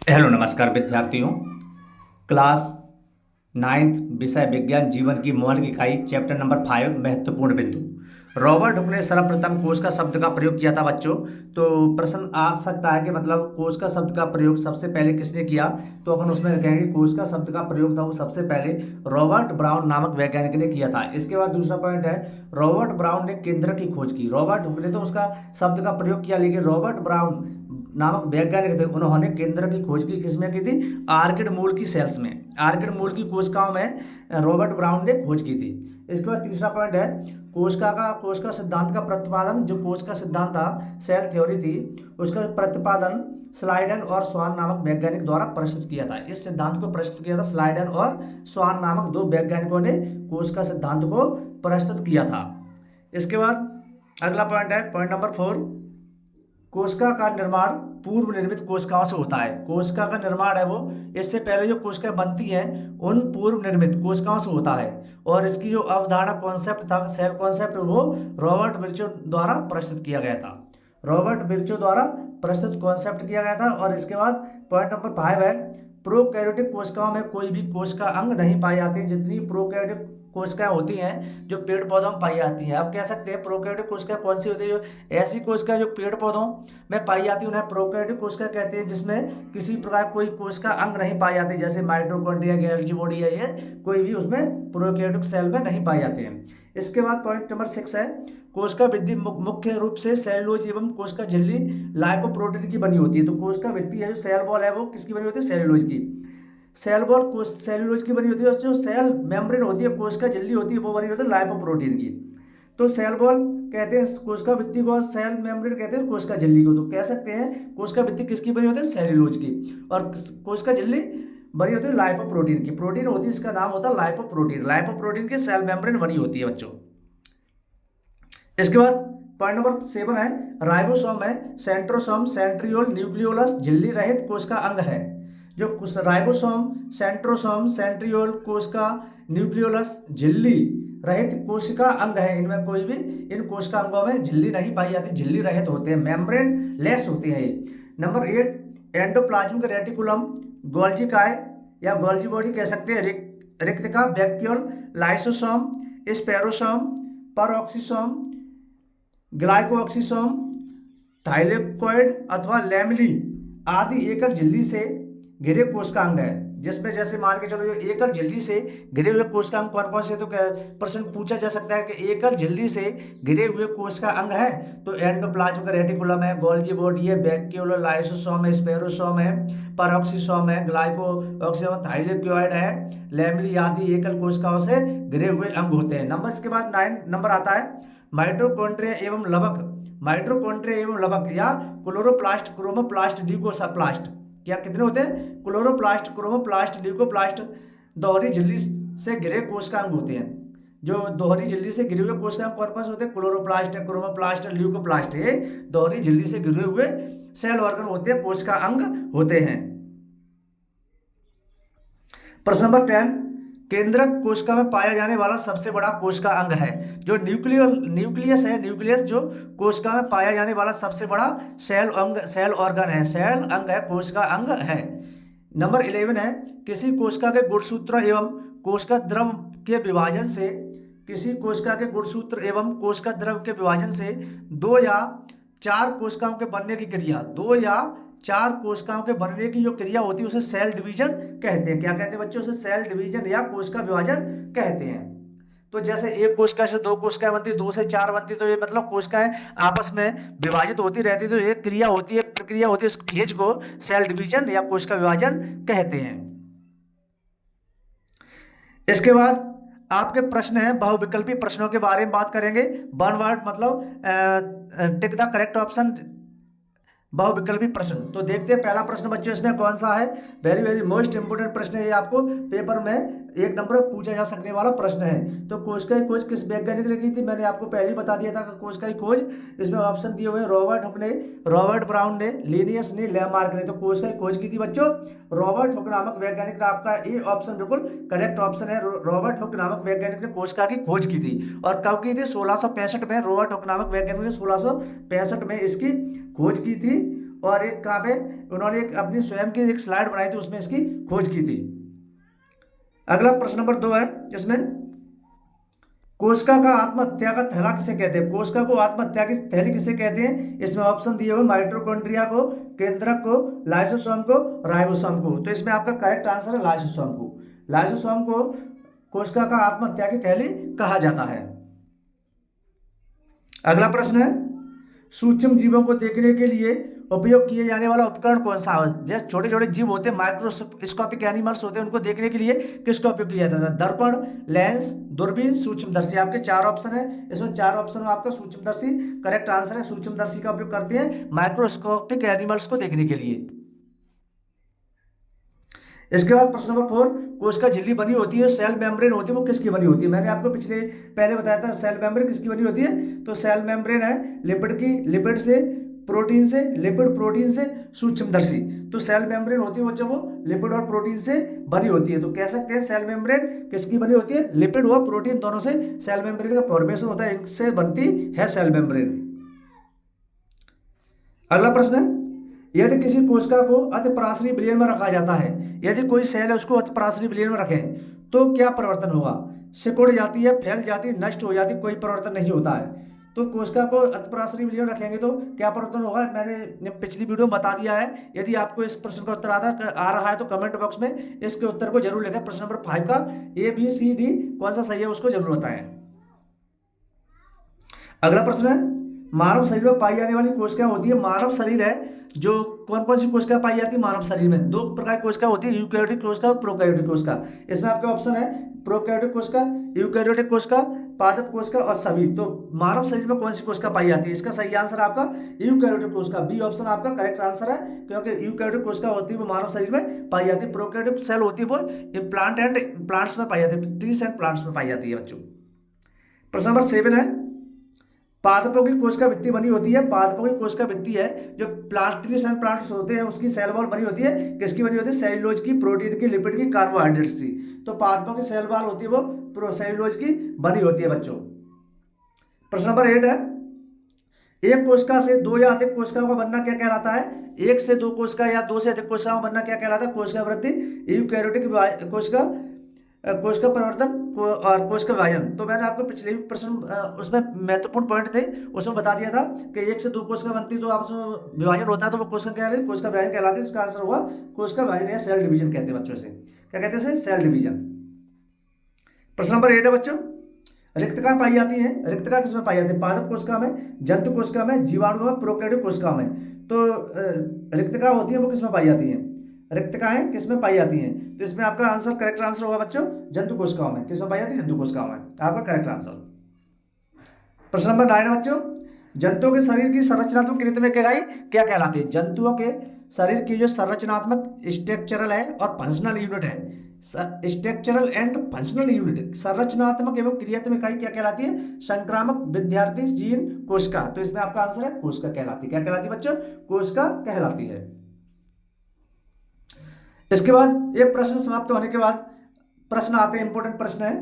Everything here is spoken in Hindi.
हेलो नमस्कार विद्यार्थियों। क्लास नाइन्थ विषय विज्ञान जीवन की मौलिक इकाई चैप्टर नंबर 5 महत्वपूर्ण बिंदु। रॉबर्ट हुक ने सर्वप्रथम कोश का शब्द का प्रयोग किया था बच्चों। तो प्रश्न आ सकता है कि मतलब कोश का शब्द का प्रयोग सबसे पहले किसने किया। तो अपन उसमें कहेंगे कोश का शब्द का प्रयोग था वो सबसे पहले रॉबर्ट ब्राउन नामक वैज्ञानिक ने किया था। इसके बाद दूसरा पॉइंट है रॉबर्ट ब्राउन ने केंद्रक की खोज की। रॉबर्ट हुक ने तो उसका शब्द का प्रयोग किया, लेकिन रॉबर्ट ब्राउन नामक वैज्ञानिक थे, उन्होंने केंद्र की खोज की किसमें की थी? आर्किड मूल की सेल्स में, आर्किड मूल की कोशिकाओं में रॉबर्ट ब्राउन ने खोज की थी। इसके बाद तीसरा पॉइंट है कोशिका सिद्धांत का प्रतिपादन। जो कोश का सिद्धांत था, सेल थ्योरी थी, उसका प्रतिपादन स्लाइडन और स्वान नामक वैज्ञानिक द्वारा प्रस्तुत किया था। इस सिद्धांत को प्रस्तुत किया था स्लाइडन और स्वान नामक दो वैज्ञानिकों ने कोश का सिद्धांत को प्रस्तुत किया था। इसके बाद अगला पॉइंट है पॉइंट नंबर 4। कोशिका का निर्माण पूर्व निर्मित कोशिकाओं से होता है। कोशिका का निर्माण है वो इससे पहले जो कोशिकाएं बनती हैं उन पूर्व निर्मित कोशिकाओं से होता है। और इसकी जो अवधारणा कॉन्सेप्ट था, सेल कॉन्सेप्ट, वो रॉबर्ट बिरचो द्वारा प्रस्तुत किया गया था। रॉबर्ट बिरचो द्वारा प्रस्तुत कॉन्सेप्ट किया गया था। और इसके बाद पॉइंट नंबर 5 है प्रोकैरियोटिक कोशिकाओं में कोई भी कोशिका अंग नहीं पाई जाती। जितनी प्रोकैरियोटिक कोशिकाएं होती हैं जो पेड़ पौधों में पाई जाती हैं, आप कह सकते हैं प्रोकैरियोटिक कोशिकाएं कौन सी होती है? जो ऐसी कोशिका जो पेड़ पौधों में पाई जाती है उन्हें प्रोकैरियोटिक कोशिका कहते हैं, जिसमें किसी प्रकार कोई कोशिका अंग नहीं पाई जाती, जैसे माइटोकॉन्ड्रिया, गोल्गी बॉडी है, ये कोई भी उसमें प्रोकैरियोटिक सेल में नहीं पाई जाते हैं। इसके बाद पॉइंट नंबर 6 है कोशिका वृद्धि मुख्य रूप से सेलुलोज एवं कोशिका झिल्ली लाइपोप्रोटीन की बनी होती है। तो कोशिका वृद्धि है जो सेल वॉल है वो किसकी बनी होती है? सेलुलोज की। सेल वॉल सेलुलोज की बनी होती है और जो सेल मेम्ब्रेन होती है, कोशिका झिल्ली होती है, वो बनी होती है लाइपोप्रोटीन की। तो सेल वॉल कहते हैं कोशिका भित्ति को, सेल मेम्ब्रेन कहते हैं कोशिका झिल्ली को। तो कह सकते हैं कोशिका भित्ति किसकी बनी होती है? सेल्यूलोज की। और कोशिका झिल्ली बनी होती है लाइपोप्रोटीन की। प्रोटीन होती है, इसका नाम होता है लाइपोप्रोटीन। लाइपोप्रोटीन की सेल मेम्ब्रेन बनी होती है बच्चों। इसके बाद पॉइंट नंबर 7 है राइबोसोम है सेंट्रोसोम सेंट्रियोल न्यूक्लियोलस झिल्ली रहित कोशिका अंग है। जो राइबोसोम, सेंट्रोसोम, सेंट्रियोल, कोशिका न्यूक्लियोलस झिल्ली रहित कोशिका अंग है, इनमें कोई भी इन कोशिका अंगों में झिल्ली नहीं पाई जाती, झिल्ली रहित होते हैं, मेम्ब्रेन लेस होते हैं ये। नंबर 8 एंडोप्लाज्मिक रेटिकुलम, गोल्जी काय या गोल्जी बॉडी कह सकते हैं, रिक्तिका, वैक्यूल, लाइसोसोम, स्पेरोसोम, परऑक्सीसोम, ग्लाइकोऑक्सीसोम, थाइलेकोइड अथवा लैमेली आदि एकल झिल्ली से घिरे कोशिकांग है। जिसमें जैसे मान के चलो जो एकल झिल्ली से घिरे हुए कोशिकांग कौन कौन से, तो प्रश्न पूछा जा सकता है कि एकल झिल्ली से घिरे हुए कोशिका अंग है। तो एंडोप्लाज्मिक रेटिकुलम है, गोल्जी बॉडी है, वैक्यूल, लाइसोसोम है, स्पेरोसोम है, परऑक्सीसोम है, ग्लाइकोऑक्सीसोम, थाइलेकोइड है, लैमेली आदि एकल कोशिकाओं से घिरे हुए अंग होते हैं। नंबर इसके बाद 9 नंबर आता है माइटोकॉन्ड्रिया एवं लवक। माइटोकॉन्ड्रिया एवं लवक या क्लोरोप्लास्ट, क्रोमोप्लास्ट, ल्यूकोप्लास्ट, क्या कितने होते हैं? क्लोरोप्लास्ट, क्रोमोप्लास्ट, ल्यूकोप्लास्ट दोहरी झिल्ली से घिरे कोशिकांग होते हैं। जो दोहरी झिल्ली से घिरे हुए कोशिकांग कौन कौन से होते हैं? क्लोरोप्लास्ट, क्रोमोप्लास्ट, ल्यूकोप्लास्ट, ये दोहरी झिल्ली से घिरे हुए सेल ऑर्गन होते हैं, कोशिका अंग होते हैं। प्रश्न नंबर 10 केंद्रक कोशिका में पाया जाने वाला सबसे बड़ा कोशिका अंग है। जो न्यूक्लियस है, न्यूक्लियस जो कोशिका में पाया जाने वाला सबसे बड़ा सेल ऑर्गन है, सेल अंग है, कोशिका अंग है। नंबर 11 है किसी कोशिका के गुणसूत्र एवं कोशिका द्रव के विभाजन से, किसी कोशिका के गुणसूत्र एवं कोशिका द्रव के विभाजन से 2 या 4 कोशिकाओं के बनने की क्रिया, 2 या 4 कोशिकाओं के बनने की जो क्रिया होती है उसे सेल डिवीजन कहते हैं। क्या कहते हैं बच्चों? उसे सेल डिवीजन या कोशिका विभाजन कहते हैं। तो जैसे एक कोशिका से 2 कोशिकाएं बनती, 2 से 4 बनती, तो ये मतलब कोशिकाएं आपस में विभाजित होती रहती, तो एक क्रिया होती है, प्रक्रिया होती है, इस फेज को सेल डिवीजन या कोशिका विभाजन कहते हैं। इसके बाद आपके प्रश्न है बहुविकल्पी प्रश्नों के बारे में बात करेंगे। वन वर्ड मतलब टिक द करेक्ट ऑप्शन, बहुविकल्पी प्रश्न। तो देखते हैं पहला प्रश्न बच्चों इसमें कौन सा है। वेरी वेरी मोस्ट इंपोर्टेंट प्रश्न है ये, आपको पेपर में 1 नंबर पूछा जा सकने वाला प्रश्न है। तो कोशिका की खोज किस वैज्ञानिक ने की थी? मैंने आपको पहले ही बता दिया था कि कोशिका की खोज, इसमें ऑप्शन दिए हुए हैं रॉबर्ट हुक ने, रॉबर्ट ब्राउन ने, लिनियस ने, लेमार्क ने। तो कोशिका की खोज की थी बच्चों रॉबर्ट हुक नामक वैज्ञानिक ने। आपका ये ऑप्शन बिल्कुल करेक्ट ऑप्शन है, रॉबर्ट हुक नामक वैज्ञानिक ने कोशिका की खोज की थी। और कब की थी? 1665 में रॉबर्ट हुक नामक वैज्ञानिक ने 1665 में इसकी खोज की थी। और एक कहाँ पे उन्होंने एक अपनी स्वयं की एक स्लाइड बनाई थी, उसमें इसकी खोज की थी। अगला प्रश्न नंबर 2 है इसमें, कोशिका का आत्महत्या का थैला किसे कहते हैं? कोशिका को आत्महत्या की थैली किसे कहते हैं? इसमें ऑप्शन दिए हुए माइटोकॉन्ड्रिया को, केंद्रक को, लाइसोसोम को, राइबोसोम को। तो इसमें आपका करेक्ट आंसर है लाइसोसोम को। लाइसोसोम को कोशिका का आत्महत्या की थैली कहा जाता है। अगला प्रश्न है, सूक्ष्म जीवों को देखने के लिए उपयोग किए जाने वाला उपकरण कौन सा है? जैसे छोटे छोटे जीव होते हैं, माइक्रोस्कोपिक एनिमल्स होते हैं, उनको देखने के लिए किसका उपयोग किया जाता है? दर्पण, लेंस, दूरबीन, सूक्ष्मदर्शी। आपके 4 ऑप्शन है, इसमें 4 ऑप्शन में आपका सूक्ष्मदर्शी करेक्ट आंसर है। सूक्ष्मदर्शी का उपयोग करते हैं माइक्रोस्कोपिक एनिमल्स को देखने के लिए। इसके बाद प्रश्न नंबर 4, कोशिका झिल्ली बनी होती है, सेल मेम्ब्रेन होती है, वो किसकी बनी होती है? मैंने आपको पहले बताया था सेल मेम्ब्रेन किसकी बनी होती है। तो सेल मेम्ब्रेन है लिपिड की, लिपिड से, प्रोटीन से, लिपिड प्रोटीन से, सूक्ष्मदर्शी। तो सेल मेम्ब्रेन होती है बच्चों, वो लिपिड और प्रोटीन से बनी होती है। तो कह सकते हैं सेल मेम्ब्रेन किसकी बनी होती है? लिपिड व प्रोटीन दोनों से सेल मेम्ब्रेन का फॉर्मेशन होता है, इनसे बनती है सेल मेम्ब्रेन। अगला प्रश्न है, यदि किसी कोशिका को अतिपराशरी विलयन में रखा जाता है, यदि कोई सेल है उसको अतिपराशरी विलयन में रखें तो क्या परिवर्तन होगा? सिकुड़ जाती है, फैल जाती है, नष्ट हो जाती, कोई परिवर्तन नहीं होता है। तो कोशिका को अतिपराशरी विलयन में रखेंगे तो क्या परिवर्तन होगा? मैंने पिछली वीडियो में बता दिया है। यदि आपको इस प्रश्न का उत्तर आ रहा है तो कमेंट बॉक्स में इसके उत्तर को जरूर लिखें। प्रश्न नंबर 5 का ABCD कौन सा सही है उसको जरूर बताएं। अगला प्रश्न है, मानव शरीर में पाई जाने वाली कोशिका होती है, मानव शरीर है जो कौन कौन सी कोशिका पाई जाती है मानव शरीर में? 2 प्रकार की कोशिका होती है, यूकैरियोटिक कोशिका और प्रोकैरियोटिक कोशिका। इसमें आपके ऑप्शन है प्रोकैरियोटिक कोशिका, यूकैरियोटिक कोशिका, पादप कोशिका और सभी। तो मानव शरीर में कौन सी कोशिका पाई जाती है? इसका सही आंसर आपका यूकैरियोटिक कोशिका, बी ऑप्शन आपका करेक्ट आंसर है, क्योंकि यूकैरियोटिक कोशिका होती है वो मानव शरीर में पाई जाती है। प्रोकैरियोटिक सेल होती है वो प्लांट एंड प्लांट्स में पाई जाती है, ट्रीज एंड प्लांट्स में पाई जाती है बच्चों। प्रश्न नंबर 7 है, पादपों की कोशिका भित्ति बनी होती है, पादपों की कोशिका भित्ति है जो ट्रीज एंड प्लांट्स होते हैं उसकी सेल वॉल बनी होती है, किसकी बनी होती है? सेलुलोज की, प्रोटीन की, लिपिड की, कार्बोहाइड्रेट्स की। तो पादपों की सेल वॉल होती है वो सेलुलोज की बनी होती है बच्चों। प्रश्न नंबर 8 है, एक कोशिका से 2 या अधिक कोशिकाओं का बनना क्या कहलाता है? 1 से 2 कोशिका या 2 से अधिक कोशिकाओं का बनना क्या कहलाता है? कोशिका वृद्धि, यूकैरियोटिक कोशिका, कोशिका परिवर्तन और कोशिका विभाजन। तो मैंने आपको पिछले प्रश्न उसमें महत्वपूर्ण पॉइंट थे उसमें बता दिया था कि 1 से 2 कोशिका बनती तो आपस में विभाजन होता है तो वो कोशिका क्या है? कोशिका विभाजन कहलाती है। इसका आंसर हुआ कोशिका विभाजन या सेल डिवीजन कहते हैं बच्चों से। क्या कहते हैं? Cell division. प्रश्न नंबर 8 है बच्चों, रिक्तका पाई जाती है, रिक्तका किसमें पाई जाती है? पादप कोशिका में, जंतु कोशिका में, जीवाणु में, प्रोकैरियोटिक कोशिका में। तो रिक्तका होती है वो किसमें पाई जाती है? रिक्तकाएं किसमें पाई जाती हैं? तो इसमें आपका आंसर करेक्ट आंसर होगा बच्चों जंतु कोशिकाओं में। किसमें पाई जाती है? जंतु कोशिकाओं में, आपका करेक्ट आंसर। प्रश्न नंबर 9 है बच्चों, जंतुओं के शरीर की संरचनात्मक यूनिट में क्या कहलाती है? जंतुओं के शरीर की जो संरचनात्मक स्ट्रक्चरल है और फंक्शनल यूनिट है, स्ट्रक्चरल एंड फंक्शनल यूनिट, संरचनात्मक एवं क्रियात्मक इकाई क्या कहलाती है? संक्रामक, विद्यार्थी, जीन, कोशिका। तो इसमें आपका आंसर है कोशिका कहलाती है। क्या कहलाती है बच्चों? कोशिका कहलाती है। इसके बाद ये प्रश्न समाप्त होने के बाद प्रश्न आते हैं, इंपॉर्टेंट प्रश्न है,